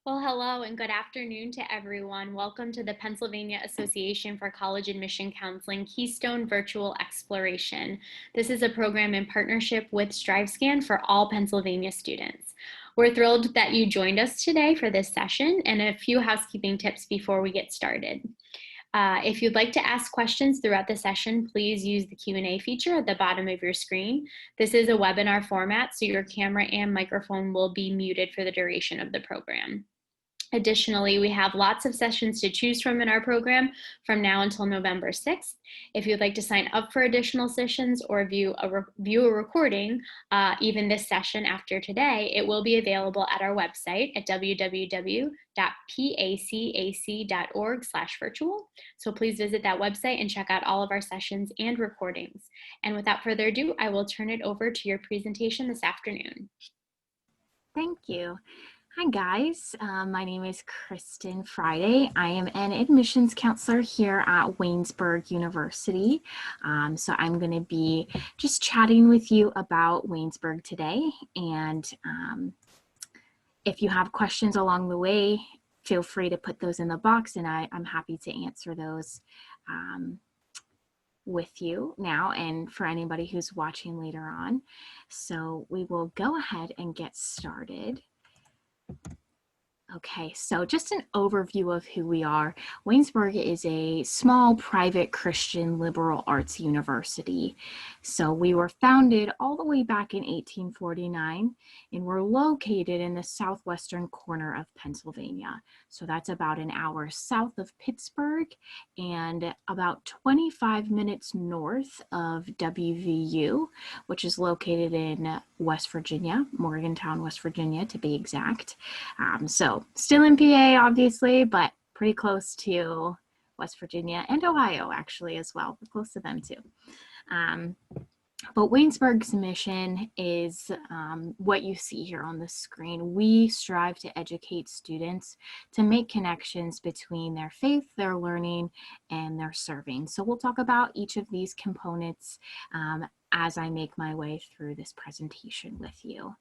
Well, hello and good afternoon to everyone. Welcome to the Pennsylvania Association for College Admission Counseling Keystone Virtual Exploration. This is a program in partnership with StriveScan for all Pennsylvania students. We're thrilled that you joined us today for this session, and a few housekeeping tips before we get started. If you'd like to ask questions throughout the session, please use the Q&A feature at the bottom of your screen. This is a webinar format, so your camera and microphone will be muted for the duration of the program. Additionally, we have lots of sessions to choose from in our program from now until November 6th. If you'd like to sign up for additional sessions or view a recording, even this session after today, it will be available at our website at www.pacac.org/virtual. So please visit that website and check out all of our sessions and recordings. And without further ado, I will turn it over to your presentation this afternoon. Thank you. Hi guys, my name is Kristen Friday. I am an admissions counselor here at Waynesburg University. So I'm going to be just chatting with you about Waynesburg today. And if you have questions along the way, feel free to put those in the box and I'm happy to answer those with you now and for anybody who's watching later on. So we will go ahead and get started. Okay, so just an overview of who we are. Waynesburg is a small private Christian liberal arts university. So we were founded all the way back in 1849 and we're located in the southwestern corner of Pennsylvania. So that's about an hour south of Pittsburgh and about 25 minutes north of WVU, which is located in West Virginia, Morgantown, West Virginia to be exact. So still in PA, obviously, but pretty close to West Virginia and Ohio, actually, as well. We're close to them, too. But Waynesburg's mission is what you see here on the screen. We strive to educate students to make connections between their faith, their learning, and their serving. So we'll talk about each of these components as I make my way through this presentation with you.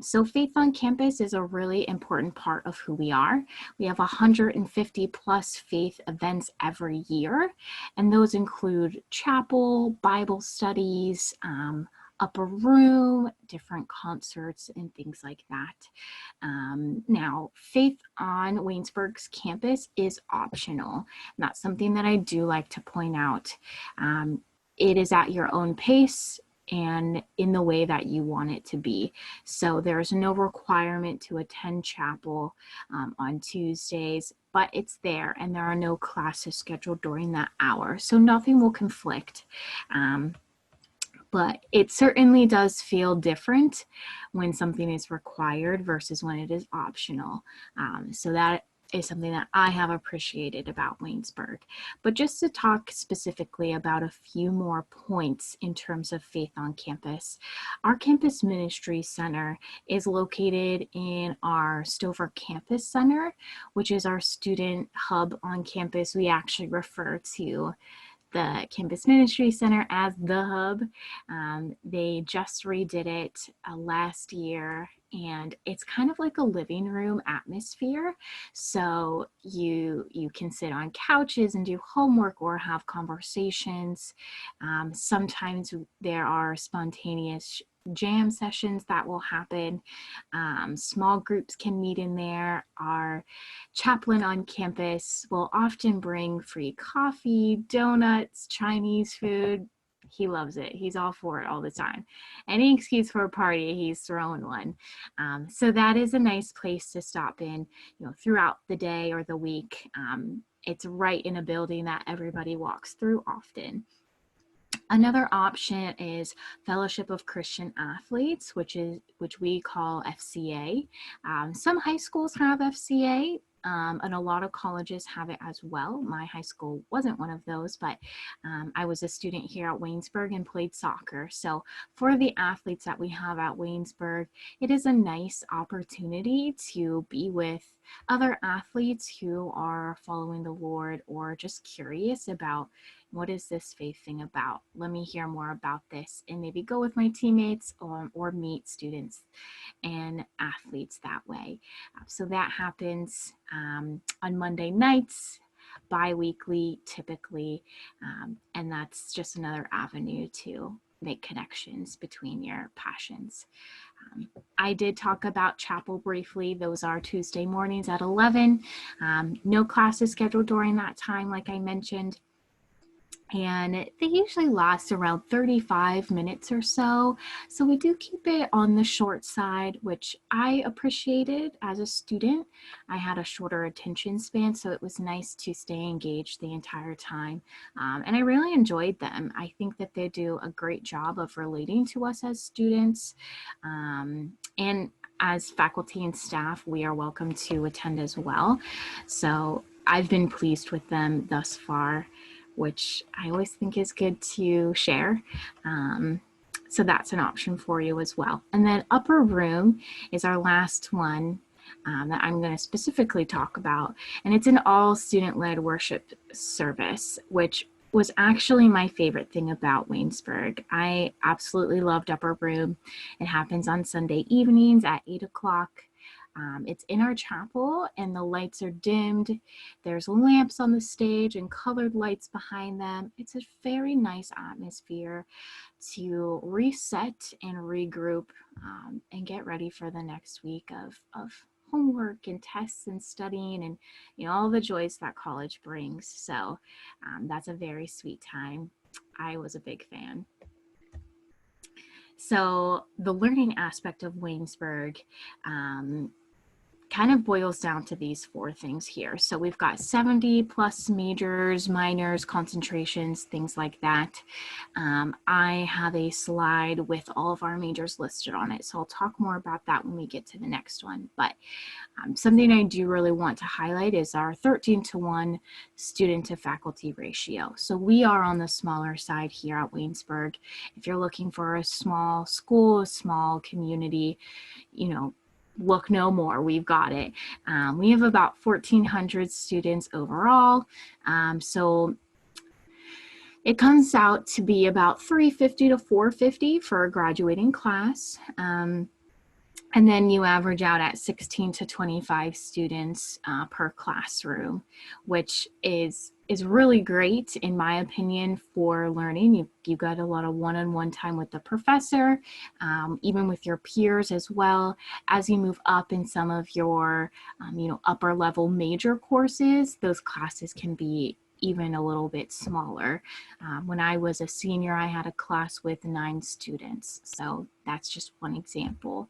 So Faith on Campus is a really important part of who we are. We have 150 plus faith events every year, and those include chapel, Bible studies, upper room, different concerts, and things like that. Now, faith on Waynesburg's campus is optional. And that's something that I do like to point out. It is at your own pace and in the way that you want it to be. So there's no requirement to attend chapel on Tuesdays, but it's there and there are no classes scheduled during that hour. So nothing will conflict. But it certainly does feel different when something is required versus when it is optional. So that is something that I have appreciated about Waynesburg. But just to talk specifically about a few more points in terms of faith on campus, our campus ministry center is located in our Stover Campus Center, which is our student hub on campus. We actually refer to the Campus Ministry Center as the hub. They just redid it last year, and it's kind of like a living room atmosphere. So you can sit on couches and do homework or have conversations. Sometimes there are spontaneous jam sessions that will happen. Small groups can meet in there. Our chaplain on campus will often bring free coffee, donuts, Chinese food. He loves it. He's all for it all the time. Any excuse for a party, he's throwing one. So that is a nice place to stop in, throughout the day or the week. It's right in a building that everybody walks through often. Another option is Fellowship of Christian Athletes, which we call FCA. Some high schools have FCA, and a lot of colleges have it as well. My high school wasn't one of those, but I was a student here at Waynesburg and played soccer. So for the athletes that we have at Waynesburg, it is a nice opportunity to be with other athletes who are following the Lord or just curious about What is this faith thing about? Let me hear more about this, and maybe go with my teammates or meet students and athletes that way. So that happens on Monday nights, bi-weekly typically, and that's just another avenue to make connections between your passions. I did talk about chapel briefly. Those are Tuesday mornings at 11. No classes scheduled during that time, like I mentioned. And they usually last around 35 minutes or so. So we do keep it on the short side, which I appreciated as a student. I had a shorter attention span, so it was nice to stay engaged the entire time. And I really enjoyed them. I think that they do a great job of relating to us as students. And as faculty and staff, we are welcome to attend as well. So I've been pleased with them thus far, which I always think is good to share. So that's an option for you as well. And then upper room is our last one that I'm going to specifically talk about. And it's an all student-led worship service, which was actually my favorite thing about Waynesburg. I absolutely loved upper room. It happens on Sunday evenings at 8 o'clock. It's in our chapel and the lights are dimmed. There's lamps on the stage and colored lights behind them. It's a very nice atmosphere to reset and regroup and get ready for the next week of homework and tests and studying and all the joys that college brings. So that's a very sweet time. I was a big fan. So the learning aspect of Waynesburg kind of boils down to these four things here. So we've got 70 plus majors, minors, concentrations, things like that. I have a slide with all of our majors listed on it. So I'll talk more about that when we get to the next one. But something I do really want to highlight is our 13-to-1 student to faculty ratio. So we are on the smaller side here at Waynesburg. If you're looking for a small school, a small community, look no more, we've got it. We have about 1,400 students overall. So it comes out to be about 350 to 450 for a graduating class. And then you average out at 16 to 25 students per classroom, which is really great, in my opinion, for learning. You got a lot of one-on-one time with the professor, even with your peers as well. As you move up in some of your, upper level major courses, those classes can be even a little bit smaller. When I was a senior, I had a class with 9 students. So that's just one example.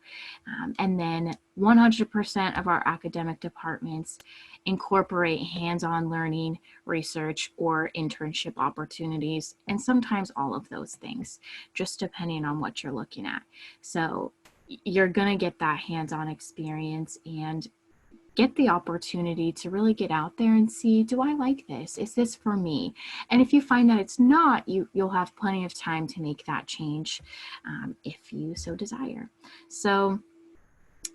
And then 100% of our academic departments incorporate hands-on learning, research, or internship opportunities, and sometimes all of those things, just depending on what you're looking at. So you're going to get that hands-on experience and get the opportunity to really get out there and see, do I like this? Is this for me? And if you find that it's not, you'll have plenty of time to make that change if you so desire. So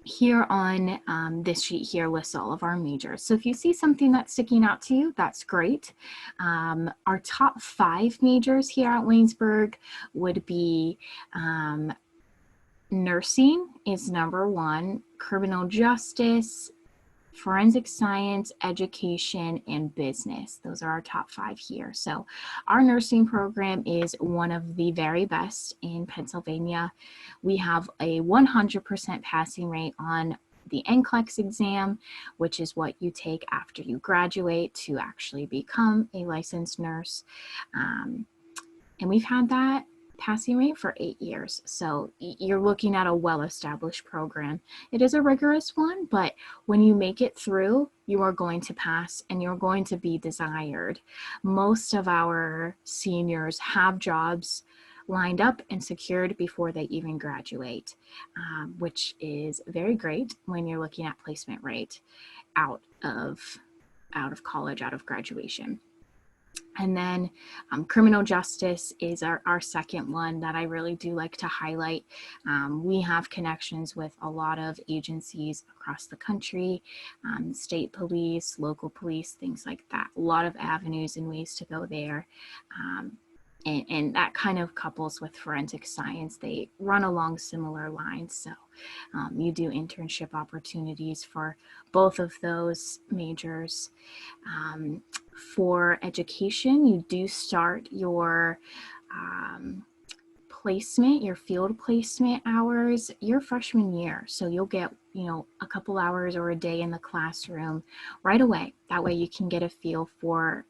here on this sheet here lists all of our majors. So if you see something that's sticking out to you, that's great. Our top 5 majors here at Waynesburg would be nursing is number 1, criminal justice, forensic science, education, and business. Those are our top 5 here. So our nursing program is one of the very best in Pennsylvania. We have a 100% passing rate on the NCLEX exam, which is what you take after you graduate to actually become a licensed nurse. And we've had that passing rate for 8 years. So you're looking at a well-established program. It is a rigorous one, but when you make it through, you are going to pass and you're going to be desired. Most of our seniors have jobs lined up and secured before they even graduate, which is very great when you're looking at placement rate out of college, out of graduation. And then criminal justice is our second one that I really do like to highlight. We have connections with a lot of agencies across the country, state police, local police, things like that. A lot of avenues and ways to go there. And that kind of couples with forensic science. They run along similar lines. So you do internship opportunities for both of those majors. For education, you do start your placement, your field placement hours your freshman year. So you'll get, a couple hours or a day in the classroom right away. That way you can get a feel for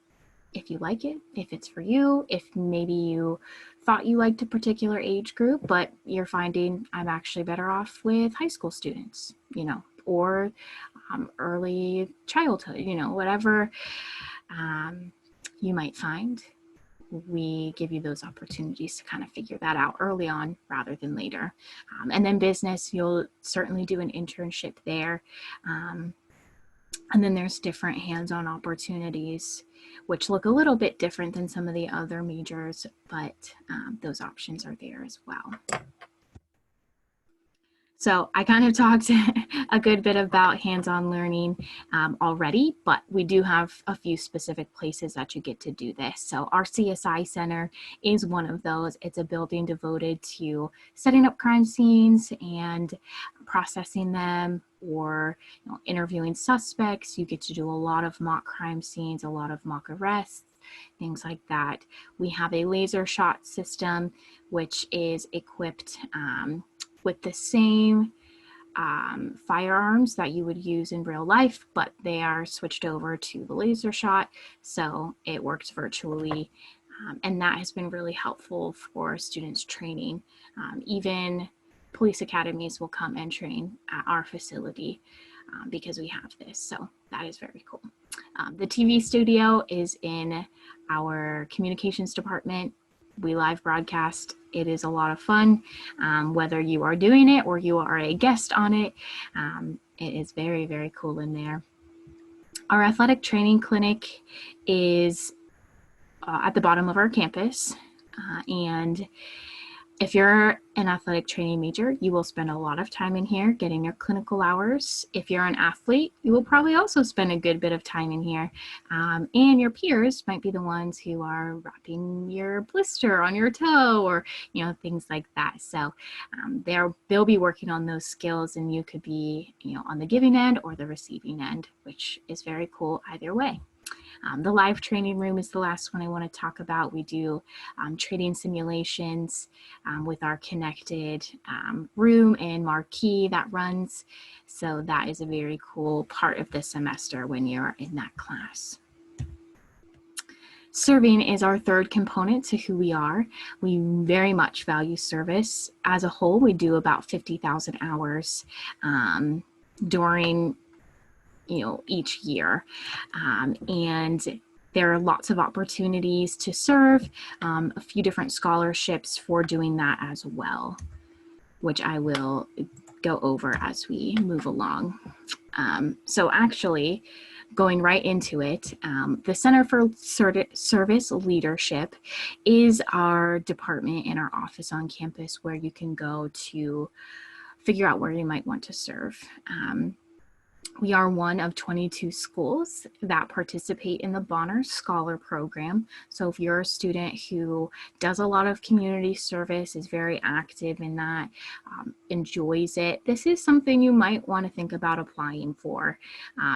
if you like it, if it's for you, if maybe you thought you liked a particular age group, but you're finding I'm actually better off with high school students, or early childhood, whatever you might find. We give you those opportunities to kind of figure that out early on rather than later. And then business, you'll certainly do an internship there. And then there's different hands-on opportunities, which look a little bit different than some of the other majors, but those options are there as well. So I kind of talked a good bit about hands-on learning already, but we do have a few specific places that you get to do this. So our CSI Center is one of those. It's a building devoted to setting up crime scenes and processing them, or interviewing suspects. You get to do a lot of mock crime scenes, a lot of mock arrests, things like that. We have a laser shot system, which is equipped with the same firearms that you would use in real life, but they are switched over to the laser shot, so it works virtually. And that has been really helpful for students training. Even police academies will come and train at our facility because we have this, so that is very cool. The TV studio is in our communications department. We live broadcast. It is a lot of fun, whether you are doing it or you are a guest on it. It is very, very cool in there. Our athletic training clinic is at the bottom of our campus, and if you're an athletic training major, you will spend a lot of time in here getting your clinical hours. If you're an athlete, you will probably also spend a good bit of time in here. And your peers might be the ones who are wrapping your blister on your toe, or things like that. So they'll be working on those skills, and you could be on the giving end or the receiving end, which is very cool either way. The live training room is the last one I want to talk about. We do training simulations with our connected room and marquee that runs. So that is a very cool part of the semester when you're in that class. Serving is our third component to who we are. We very much value service. As a whole, we do about 50,000 hours during each year. And there are lots of opportunities to serve, a few different scholarships for doing that as well, which I will go over as we move along. So actually, going right into it, the Center for Service Leadership is our department in our office on campus where you can go to figure out where you might want to serve. We are one of 22 schools that participate in the Bonner Scholar Program. So if you're a student who does a lot of community service, is very active in that, enjoys it, this is something you might want to think about applying for.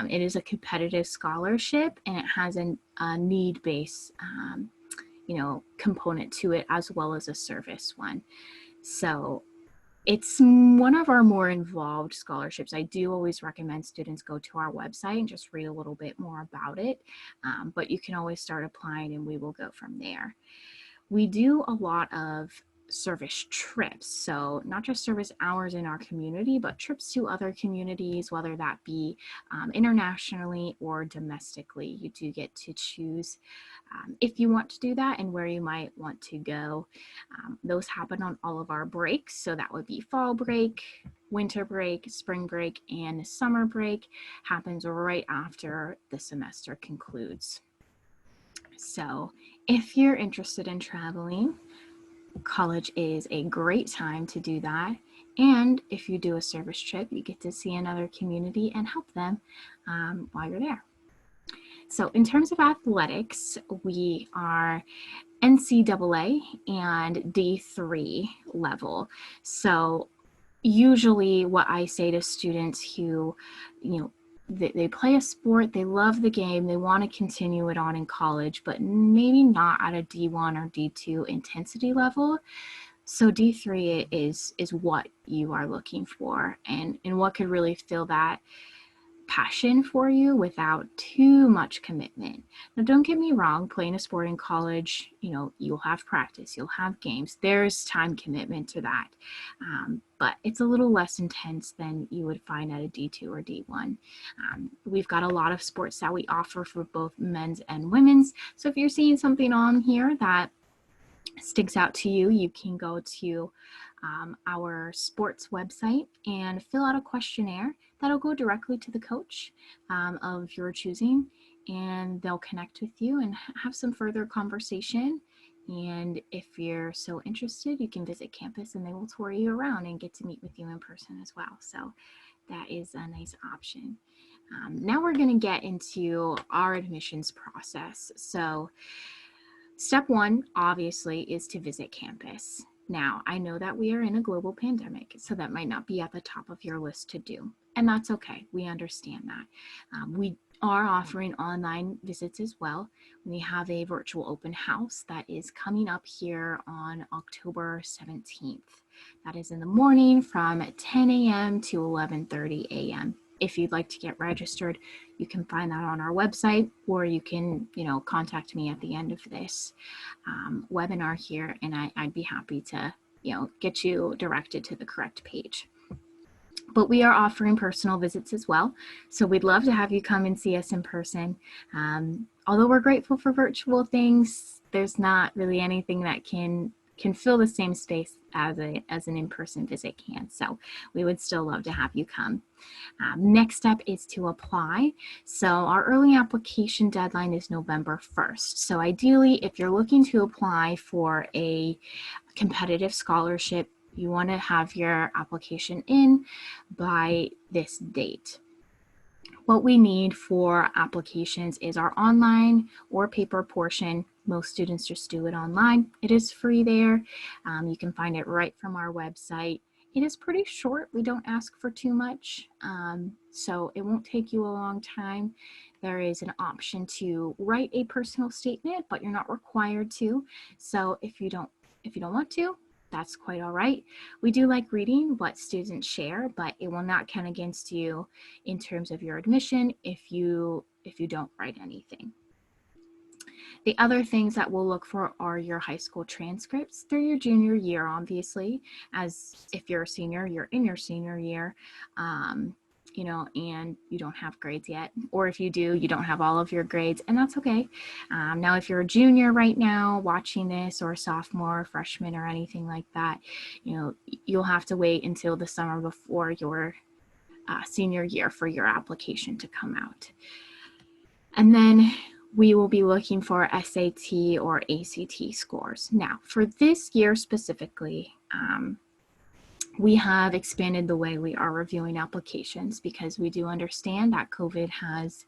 It is a competitive scholarship, and it has a need-based component to it, as well as a service one. So it's one of our more involved scholarships. I do always recommend students go to our website and just read a little bit more about it, but you can always start applying and we will go from there. We do a lot of service trips, so not just service hours in our community, but trips to other communities, whether that be internationally or domestically. You do get to choose if you want to do that and where you might want to go. Those happen on all of our breaks, so that would be fall break, winter break, spring break, and summer break happens right after the semester concludes. So if you're interested in traveling, college is a great time to do that. And if you do a service trip, you get to see another community and help them while you're there. So in terms of athletics, we are NCAA and D3 level. So usually what I say to students who, they play a sport, they love the game, they want to continue it on in college, but maybe not at a D1 or D2 intensity level. So D3 is what you are looking for, and what could really fill that passion for you without too much commitment. Now, don't get me wrong, playing a sport in college, you'll have practice, you'll have games. There's time commitment to that. But it's a little less intense than you would find at a D2 or D1. We've got a lot of sports that we offer for both men's and women's. So if you're seeing something on here that sticks out to you, you can go to our sports website and fill out a questionnaire that'll go directly to the coach of your choosing, and they'll connect with you and have some further conversation. And if you're so interested, you can visit campus and they will tour you around and get to meet with you in person as well. So that is a nice option. Now we're going to get into our admissions process. So step one, obviously, is to visit campus. Now, I know that we are in a global pandemic, so that might not be at the top of your list to do, and that's okay. We understand that. We are offering online visits as well. We have a virtual open house that is coming up here on October 17th. That is in the morning from 10 a.m. to 11:30 a.m. If you'd like to get registered, you can find that on our website, or you can, contact me at the end of this webinar here, and I'd be happy to, get you directed to the correct page. But we are offering personal visits as well, so we'd love to have you come and see us in person. Although we're grateful for virtual things, there's not really anything that can fill the same space as an in-person visit can. So we would still love to have you come. Next step is to apply. So our early application deadline is November 1st. So ideally, if you're looking to apply for a competitive scholarship, you want to have your application in by this date. What we need for applications is our online or paper portion. Most students just do it online. It is free there. You can find it right from our website. It is pretty short. We don't ask for too much, so it won't take you a long time. There is an option to write a personal statement, but you're not required to. So if you don't want to, that's quite all right. We do like reading what students share, but it will not count against you in terms of your admission if you don't write anything. The other things that we'll look for are your high school transcripts through your junior year, obviously, as if you're a senior, you're in your senior year, and you don't have grades yet, or if you do, you don't have all of your grades, and that's okay. Now, if you're a junior right now watching this, or a sophomore, or freshman, or anything like that, you'll have to wait until the summer before your senior year for your application to come out. And then we will be looking for SAT or ACT scores. Now, for this year specifically, we have expanded the way we are reviewing applications because we do understand that COVID has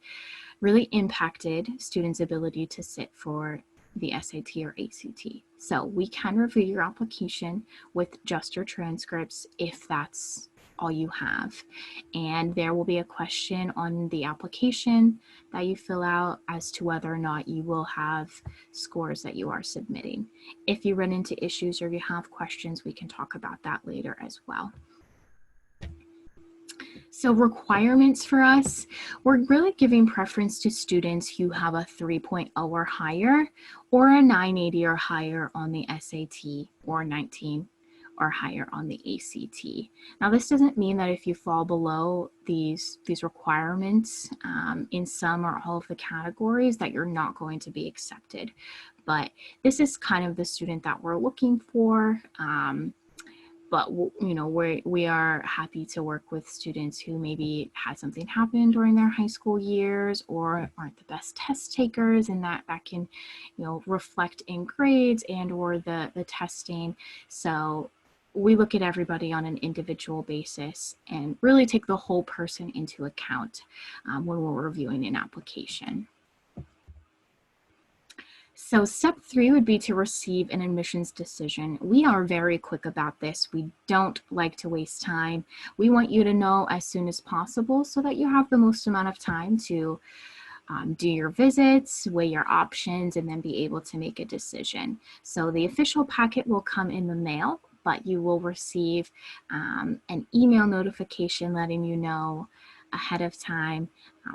really impacted students' ability to sit for the SAT or ACT. So we can review your application with just your transcripts if that's all you have. And there will be a question on the application that you fill out as to whether or not you will have scores that you are submitting. If you run into issues or you have questions, we can talk about that later as well. So requirements for us, we're really giving preference to students who have a 3.0 or higher, or a 980 or higher on the SAT, or 19 or higher on the ACT. Now, this doesn't mean that if you fall below these requirements in some or all of the categories that you're not going to be accepted. But this is kind of the student that we're looking for. but you know, we are happy to work with students who maybe had something happen during their high school years or aren't the best test takers, and that can, you know, reflect in grades and or the testing. So we look at everybody on an individual basis and really take the whole person into account when we're reviewing an application. So step 3 would be to receive an admissions decision. We are very quick about this. We don't like to waste time. We want you to know as soon as possible so that you have the most amount of time to do your visits, weigh your options, and then be able to make a decision. So the official packet will come in the mail, but you will receive an email notification letting you know ahead of time.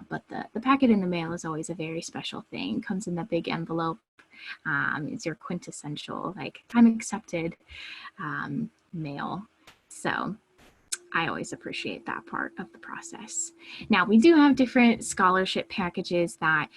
But the packet in the mail is always a very special thing. It comes in the big envelope. It's your quintessential, like, time accepted mail. So I always appreciate that part of the process. Now, we do have different scholarship packages that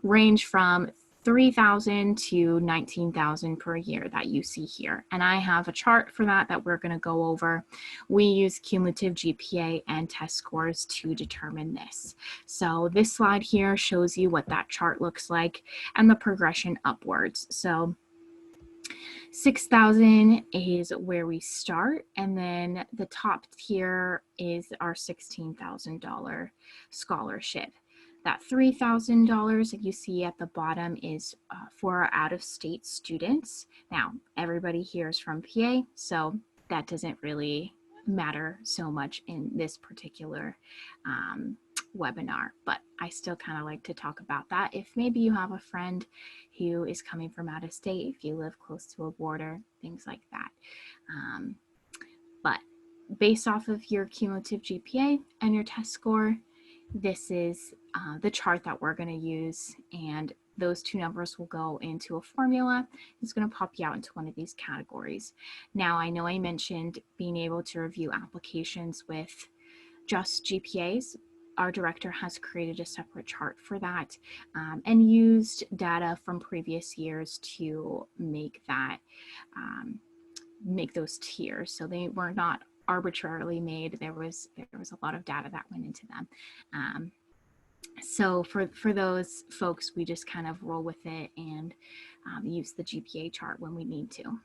range from $3,000 to $19,000 per year that you see here. And I have a chart for that we're going to go over. We use cumulative GPA and test scores to determine this. So this slide here shows you what that chart looks like and the progression upwards. So 6,000 is where we start, and then the top tier is our $16,000 scholarship. That $3,000 that you see at the bottom is for our out-of-state students. Now, everybody here is from PA, so that doesn't really matter so much in this particular webinar, but I still kind of like to talk about that. If maybe you have a friend who is coming from out of state, if you live close to a border, things like that. But based off of your cumulative GPA and your test score, this is the chart that we're going to use, and those two numbers will go into a formula. It's going to pop you out into one of these categories. Now, I know I mentioned being able to review applications with just GPAs. Our director has created a separate chart for that and used data from previous years to make that, make those tiers. So they were not arbitrarily made. There was a lot of data that went into them. So for those folks, we just kind of roll with it and use the GPA chart when we need to.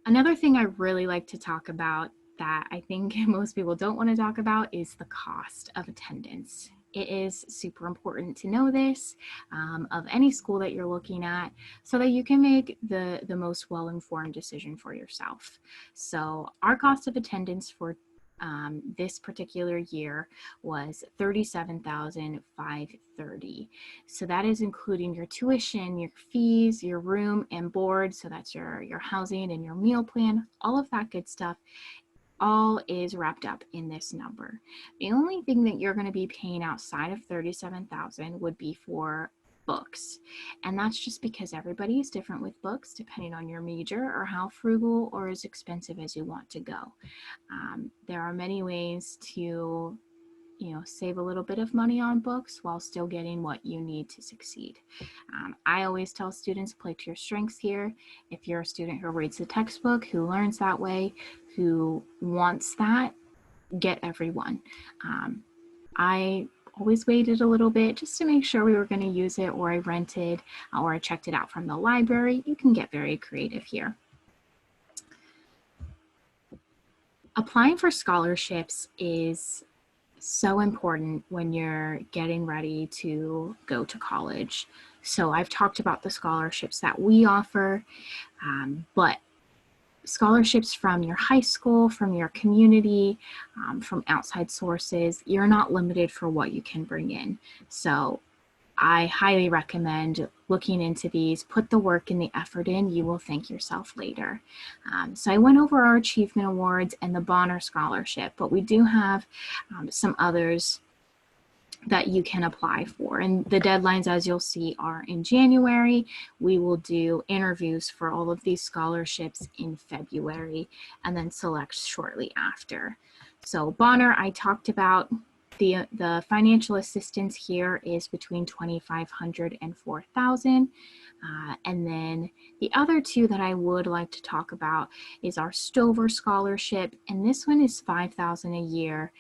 Another thing I really like to talk about that I think most people don't want to talk about is the cost of attendance. It is super important to know this of any school that you're looking at so that you can make the most well-informed decision for yourself. So our cost of attendance for this particular year was $37,530. So that is including your tuition, your fees, your room and board. So that's your housing and your meal plan, all of that good stuff. All is wrapped up in this number. The only thing that you're going to be paying outside of $37,000 would be for books. And that's just because everybody is different with books depending on your major or how frugal or as expensive as you want to go. There are many ways to save a little bit of money on books while still getting what you need to succeed. I always tell students, play to your strengths here. If you're a student who reads the textbook, who learns that way, who wants that, get everyone. I always waited a little bit just to make sure we were going to use it, or I rented, or I checked it out from the library. You can get very creative here. Applying for scholarships is so important when you're getting ready to go to college. So I've talked about the scholarships that we offer, but scholarships from your high school, from your community, from outside sources, you're not limited for what you can bring in. So I highly recommend looking into these, put the work and the effort in, you will thank yourself later. So I went over our achievement awards and the Bonner Scholarship, but we do have some others that you can apply for. And the deadlines, as you'll see, are in January. We will do interviews for all of these scholarships in February and then select shortly after. So Bonner, I talked about The financial assistance here is between $2,500 and $4,000. And then the other two that I would like to talk about is our Stover Scholarship, and this one is $5,000 a year,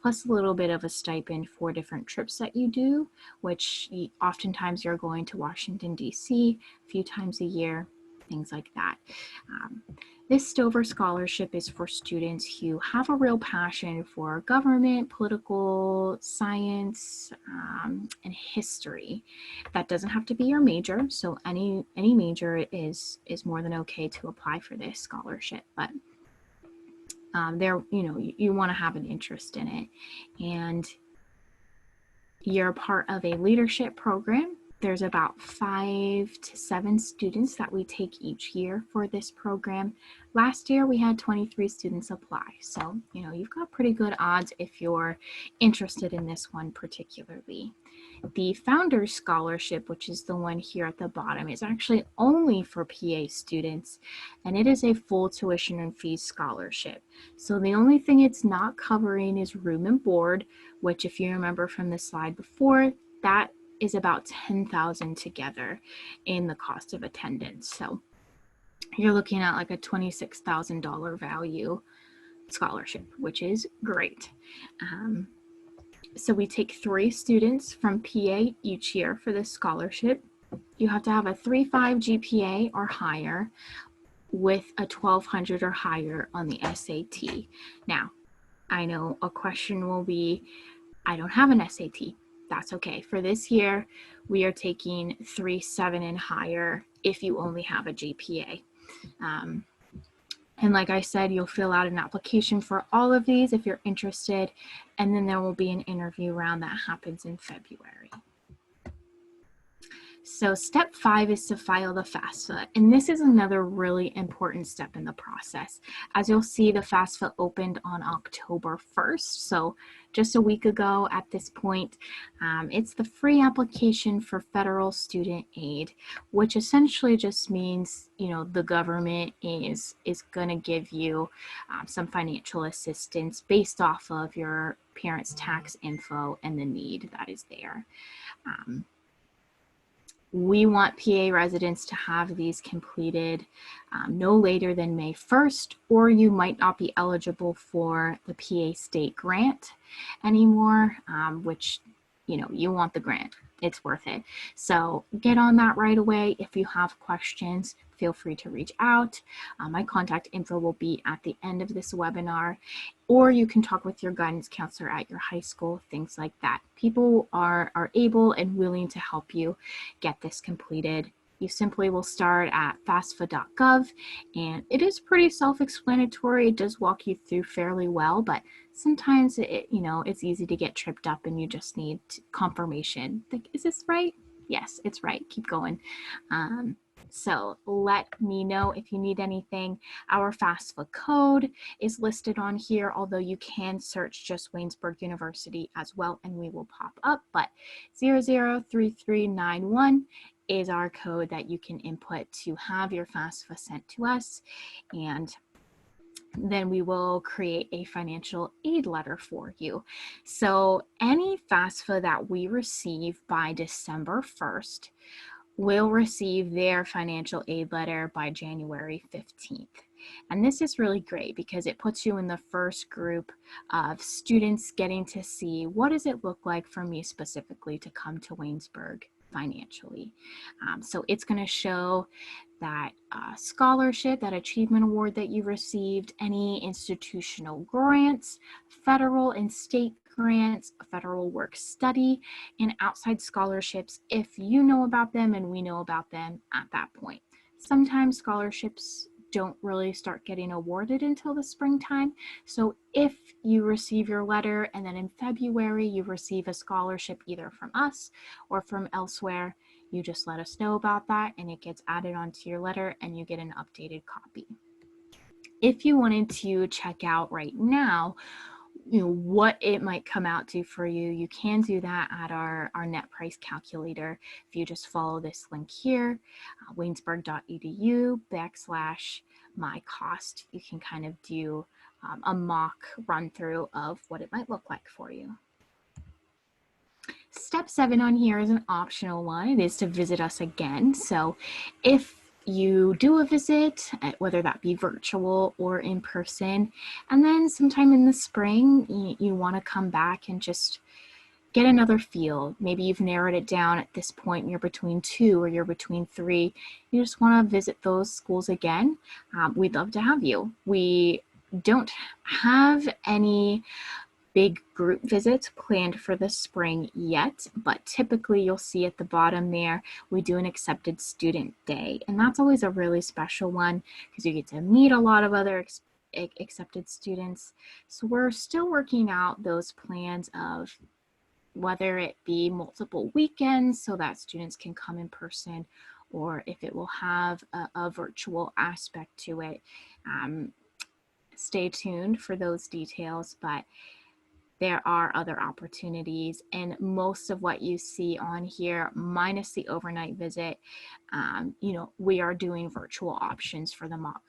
plus a little bit of a stipend for different trips that you do, which oftentimes you're going to Washington, D.C. a few times a year, things like that. This Stover Scholarship is for students who have a real passion for government, political science, and history. That doesn't have to be your major, so any major is more than okay to apply for this scholarship. But you want to have an interest in it, and you're part of a leadership program. There's about 5 to 7 students that we take each year for this program. Last year we had 23 students apply, so you've got pretty good odds if you're interested in this one particularly. The Founders Scholarship, which is the one here at the bottom, is actually only for PA students, and it is a full tuition and fees scholarship. So the only thing it's not covering is room and board, which, if you remember from the slide before, that is about $10,000 together in the cost of attendance. So you're looking at like a $26,000 value scholarship, which is great. So we take 3 students from PA each year for this scholarship. You have to have a 3.5 GPA or higher with a 1,200 or higher on the SAT. Now, I know a question will be, I don't have an SAT. That's okay. For this year, we are taking 3.7 and higher if you only have a GPA. And like I said, you'll fill out an application for all of these if you're interested, and then there will be an interview round that happens in February. So step 5 is to file the FAFSA, and this is another really important step in the process. As you'll see, the FAFSA opened on October 1st, so just a week ago at this point. It's the free application for federal student aid, which essentially just means, the government is going to give you some financial assistance based off of your parents' tax info and the need that is there. We want PA residents to have these completed no later than May 1st, or you might not be eligible for the PA state grant anymore, which, you want the grant. It's worth it. So get on that right away. If you have questions, feel free to reach out. My contact info will be at the end of this webinar, or you can talk with your guidance counselor at your high school, things like that. People are able and willing to help you get this completed. You simply will start at FAFSA.gov, and it is pretty self-explanatory. It does walk you through fairly well, but sometimes it's easy to get tripped up and you just need confirmation. Like, is this right? Yes, it's right. Keep going. So let me know if you need anything. Our FAFSA code is listed on here, although you can search just Waynesburg University as well, and we will pop up, but 003391 is our code that you can input to have your FAFSA sent to us, and then we will create a financial aid letter for you. So any FAFSA that we receive by December 1st will receive their financial aid letter by January 15th. And this is really great because it puts you in the first group of students getting to see, what does it look like for me specifically to come to Waynesburg financially. So it's going to show that scholarship, that achievement award that you received, any institutional grants, federal and state grants, federal work study, and outside scholarships if you know about them and we know about them at that point. Sometimes scholarships don't really start getting awarded until the springtime. So if you receive your letter and then in February you receive a scholarship either from us or from elsewhere, you just let us know about that and it gets added onto your letter and you get an updated copy. If you wanted to check out right now, what it might come out to for you, you can do that at our net price calculator. If you just follow this link here, waynesburg.edu/mycost, you can kind of do a mock run through of what it might look like for you. Step 7 on here is an optional one. It is to visit us again. So if you do a visit, whether that be virtual or in person, and then sometime in the spring, you want to come back and just get another feel. Maybe you've narrowed it down at this point and you're between 2 or you're between 3. You just want to visit those schools again. We'd love to have you. We don't have any big group visits planned for the spring yet, but typically you'll see at the bottom there, we do an accepted student day. And that's always a really special one because you get to meet a lot of other accepted students. So we're still working out those plans of whether it be multiple weekends so that students can come in person, or if it will have a virtual aspect to it. Stay tuned for those details, but there are other opportunities, and most of what you see on here, minus the overnight visit, we are doing virtual options for the mock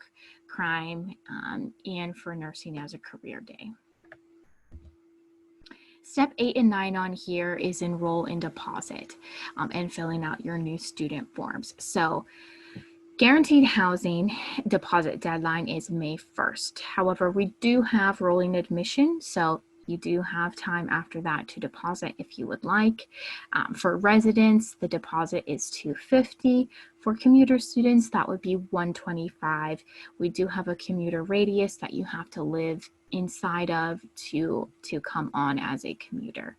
crime and for nursing as a career day. Step 8 and 9 on here is enroll and deposit and filling out your new student forms. So guaranteed housing deposit deadline is May 1st. However, we do have rolling admission, so you do have time after that to deposit if you would like. For residents, the deposit is $250. For commuter students, that would be $125. We do have a commuter radius that you have to live inside of to come on as a commuter.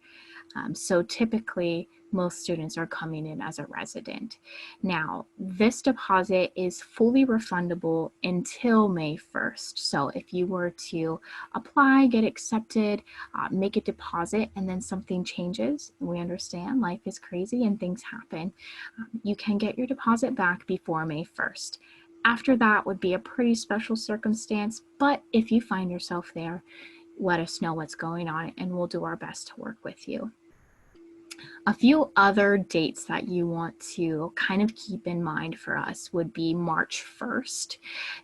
So typically, most students are coming in as a resident. Now, this deposit is fully refundable until May 1st. So if you were to apply, get accepted, make a deposit, and then something changes, we understand life is crazy and things happen, you can get your deposit back before May 1st. After that would be a pretty special circumstance, but if you find yourself there, let us know what's going on and we'll do our best to work with you. A few other dates that you want to kind of keep in mind for us would be March 1st.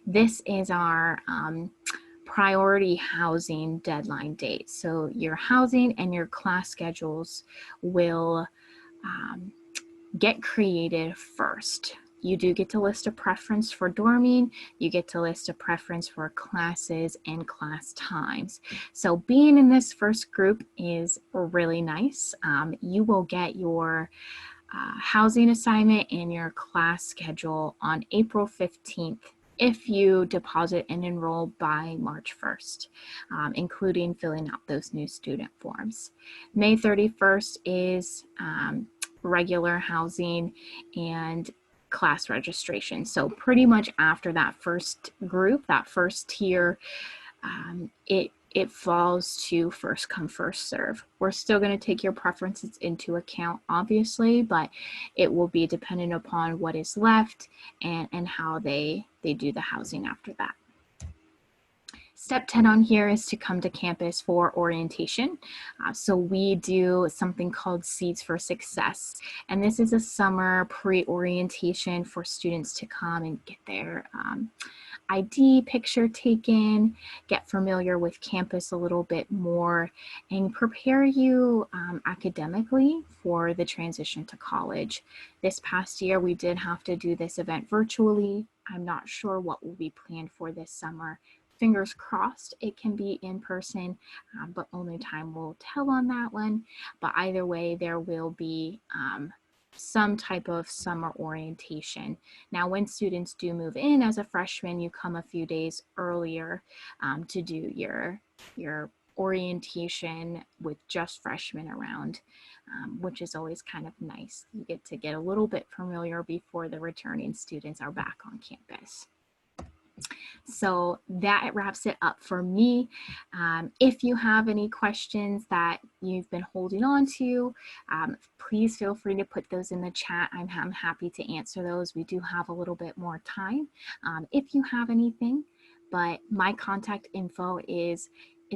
This is our priority housing deadline date. So your housing and your class schedules will get created first. You do get to list a preference for dorming. You get to list a preference for classes and class times. So being in this first group is really nice. You will get your housing assignment and your class schedule on April 15th if you deposit and enroll by March 1st, including filling out those new student forms. May 31st is regular housing and class registration. So pretty much after that first group, that first tier, it falls to first come, first serve. We're still going to take your preferences into account, obviously, but it will be dependent upon what is left and how they do the housing after that. Step 10 on here is to come to campus for orientation. So we do something called Seeds for Success. And this is a summer pre-orientation for students to come and get their ID picture taken, get familiar with campus a little bit more, and prepare you academically for the transition to college. This past year, we did have to do this event virtually. I'm not sure what will be planned for this summer. Fingers crossed it can be in person, but only time will tell on that one. But either way, there will be some type of summer orientation. Now, when students do move in as a freshman, you come a few days earlier to do your orientation with just freshmen around, which is always kind of nice. You get to get a little bit familiar before the returning students are back on campus. So that wraps it up for me. If you have any questions that you've been holding on to, please feel free to put those in the chat. I'm happy to answer those. We do have a little bit more time if you have anything, but my contact info is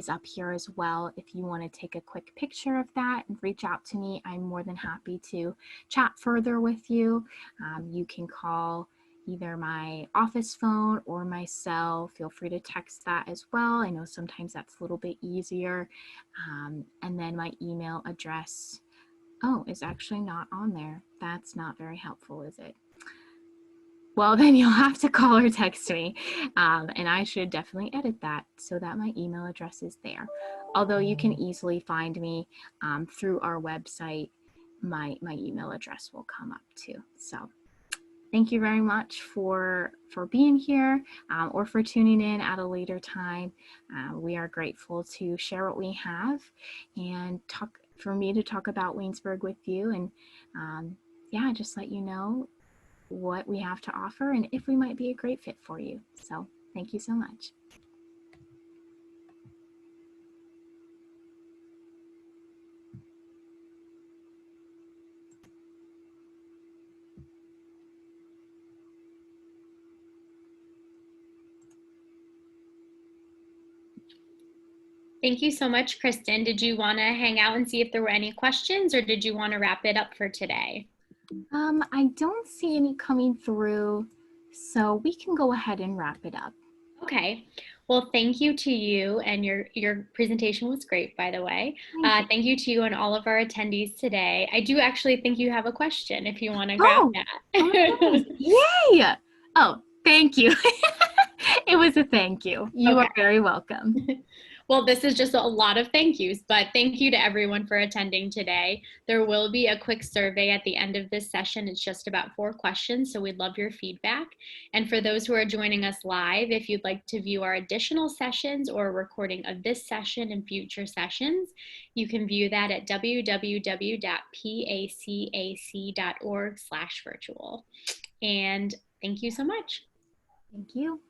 up here as well. If you want to take a quick picture of that and reach out to me, I'm more than happy to chat further with you. You can call either my office phone or my cell. Feel free to text that as well. I know sometimes that's a little bit easier. And then my email address Oh, it's actually not on there. That's not very helpful, is it? Well, then you'll have to call or text me, and I should definitely edit that so that my email address is there. Although you can easily find me through our website, my email address will come up too. So thank you very much for being here or for tuning in at a later time. We are grateful to share what we have and for me to talk about Waynesburg with you, and yeah, just let you know what we have to offer and if we might be a great fit for you. So thank you so much. Thank you so much, Kristen. Did you want to hang out and see if there were any questions, or did you want to wrap it up for today? I don't see any coming through, so we can go ahead and wrap it up. Okay. Well, thank you to you, and your presentation was great, by the way. Thank you to you and all of our attendees today. I do actually think you have a question if you want to grab Oh, that. nice. Yay! Oh, thank you. It was a thank you. You Okay. are very welcome. Well, this is just a lot of thank yous, but thank you to everyone for attending today. There will be a quick survey at the end of this session. It's just about 4 questions, so we'd love your feedback. And for those who are joining us live, if you'd like to view our additional sessions or a recording of this session and future sessions, you can view that at www.pacac.org/virtual. And thank you so much. Thank you.